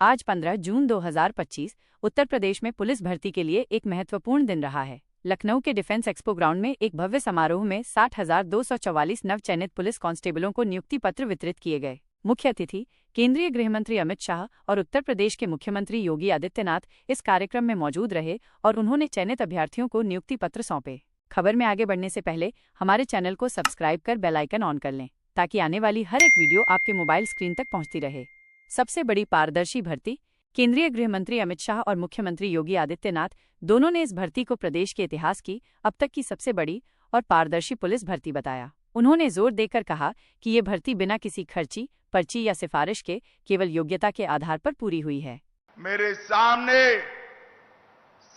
आज 15 जून 2025 उत्तर प्रदेश में पुलिस भर्ती के लिए एक महत्वपूर्ण दिन रहा है। लखनऊ के डिफेंस एक्सपो ग्राउंड में एक भव्य समारोह में 60,244 नवचयनित पुलिस कांस्टेबलों को नियुक्ति पत्र वितरित किए गए। मुख्य अतिथि केंद्रीय गृह मंत्री अमित शाह और उत्तर प्रदेश के मुख्यमंत्री योगी आदित्यनाथ इस कार्यक्रम में मौजूद रहे और उन्होंने चयनित अभ्यर्थियों को नियुक्ति पत्र सौंपे। खबर में आगे बढ़ने से पहले हमारे चैनल को सब्सक्राइब कर बेल आइकन ऑन कर लें ताकि आने वाली हर एक वीडियो आपके मोबाइल स्क्रीन तक पहुंचती रहे। सबसे बड़ी पारदर्शी भर्ती। केंद्रीय गृह मंत्री अमित शाह और मुख्यमंत्री योगी आदित्यनाथ दोनों ने इस भर्ती को प्रदेश के इतिहास की अब तक की सबसे बड़ी और पारदर्शी पुलिस भर्ती बताया। उन्होंने जोर देकर कहा कि ये भर्ती बिना किसी खर्ची, पर्ची या सिफारिश के केवल योग्यता के आधार पर पूरी हुई है। मेरे सामने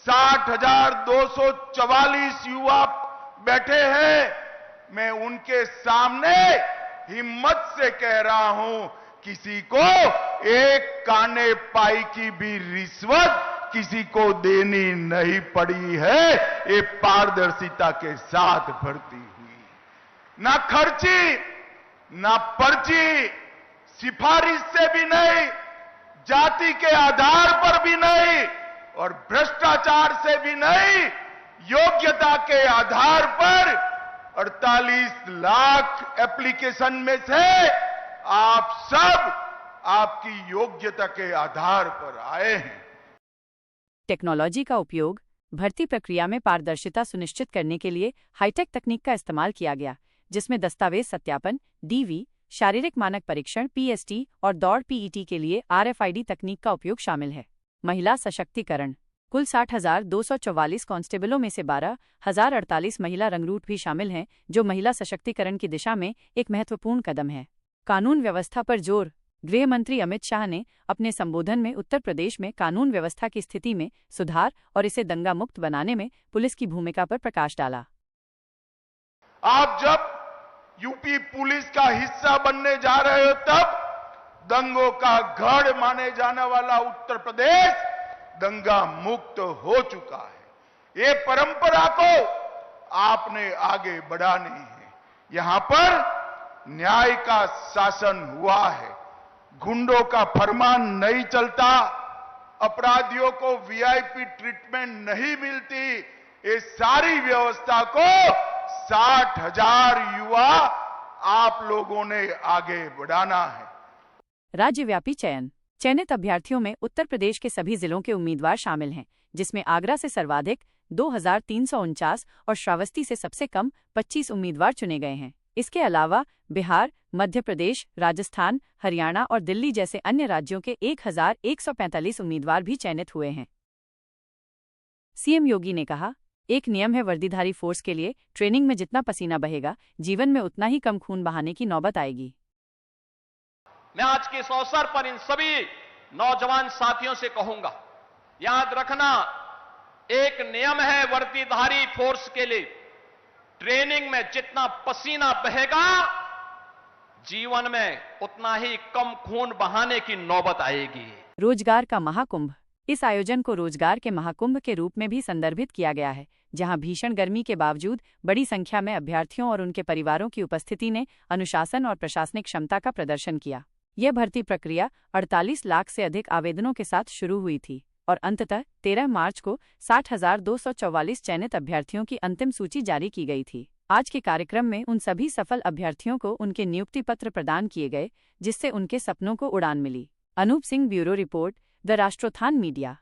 60,244 युवा बैठे हैं। मैं उनके सामने हिम्मत से कह रहा हूं, किसी को एक काने पाई की भी रिश्वत किसी को देनी नहीं पड़ी है। ये पारदर्शिता के साथ भर्ती हुई। ना खर्ची, ना पर्ची, सिफारिश से भी नहीं, जाति के आधार पर भी नहीं और भ्रष्टाचार से भी नहीं, योग्यता के आधार पर 48 लाख एप्लीकेशन में से आप सब आपकी योग्यता के आधार पर आए हैं। टेक्नोलॉजी का उपयोग। भर्ती प्रक्रिया में पारदर्शिता सुनिश्चित करने के लिए हाईटेक तकनीक का इस्तेमाल किया गया, जिसमें दस्तावेज सत्यापन (डीवी), शारीरिक मानक परीक्षण (पीएसटी) और दौड़ (पीईटी) के लिए आरएफआईडी तकनीक का उपयोग शामिल है। महिला सशक्तिकरण। कुल 60,244 कांस्टेबलों में से 12,048 महिला रंगरूट भी शामिल हैं, जो महिला सशक्तिकरण की दिशा में एक महत्वपूर्ण कदम है। कानून व्यवस्था पर जोर। गृह मंत्री अमित शाह ने अपने संबोधन में उत्तर प्रदेश में कानून व्यवस्था की स्थिति में सुधार और इसे दंगा मुक्त बनाने में पुलिस की भूमिका पर प्रकाश डाला। आप जब यूपी पुलिस का हिस्सा बनने जा रहे हो, तब दंगों का गढ़ माने जाने वाला उत्तर प्रदेश दंगा मुक्त हो चुका है। ये परंपरा को आपने आगे बढ़ानी है। यहां पर न्याय का शासन हुआ है, गुंडों का फरमान नहीं चलता, अपराधियों को वीआईपी ट्रीटमेंट नहीं मिलती। ये सारी व्यवस्था को 60,000 युवा आप लोगों ने आगे बढ़ाना है। राज्यव्यापी चयन। चयनित अभ्यर्थियों में उत्तर प्रदेश के सभी जिलों के उम्मीदवार शामिल हैं, जिसमें आगरा से सर्वाधिक 2,349 और श्रावस्ती से सबसे कम 25 उम्मीदवार चुने गए हैं। इसके अलावा बिहार, मध्य प्रदेश, राजस्थान, हरियाणा और दिल्ली जैसे अन्य राज्यों के 1,145 उम्मीदवार भी चयनित हुए हैं। सीएम योगी ने कहा, एक नियम है वर्दीधारी फोर्स के लिए, ट्रेनिंग में जितना पसीना बहेगा, जीवन में उतना ही कम खून बहाने की नौबत आएगी। मैं आज के इस अवसर पर इन सभी नौजवान साथियों से कहूंगा, याद रखना, एक नियम है वर्दीधारी फोर्स के लिए, ट्रेनिंग में जितना पसीना बहेगा, जीवन में उतना ही कम खून बहाने की नौबत आएगी। रोजगार का महाकुंभ। इस आयोजन को रोजगार के महाकुंभ के रूप में भी संदर्भित किया गया है, जहां भीषण गर्मी के बावजूद बड़ी संख्या में अभ्यर्थियों और उनके परिवारों की उपस्थिति ने अनुशासन और प्रशासनिक क्षमता का प्रदर्शन किया। यह भर्ती प्रक्रिया 48 लाख से अधिक आवेदनों के साथ शुरू हुई थी और अंततः 13 मार्च को 60,244 चयनित अभ्यर्थियों की अंतिम सूची जारी की गई थी। आज के कार्यक्रम में उन सभी सफल अभ्यर्थियों को उनके नियुक्ति पत्र प्रदान किए गए, जिससे उनके सपनों को उड़ान मिली। Anoop Singh, bureau report, the Rashtrotthan media.